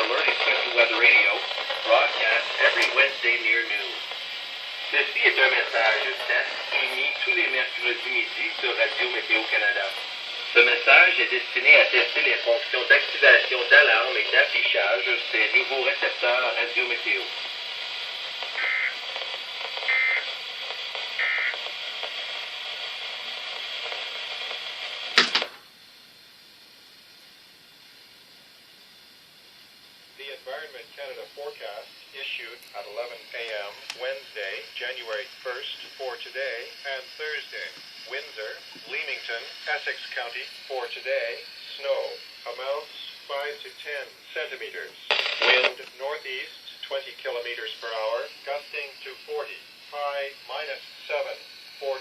alert equipped weather radio, broadcast every Wednesday near noon. Ceci est un message test émis tous les mercredis midi sur Radio Météo Canada. Ce message est destiné à tester les fonctions d'activation d'alarme et d'affichage des nouveaux récepteurs Radio Météo. The Environment Canada forecast issued at 11 a.m. Wednesday, January 1st for today and Thursday. Windsor, Leamington, Essex County for today. Snow amounts 5 to 10 centimeters. Wind northeast 20 kilometers per hour, gusting to 40. High -7 for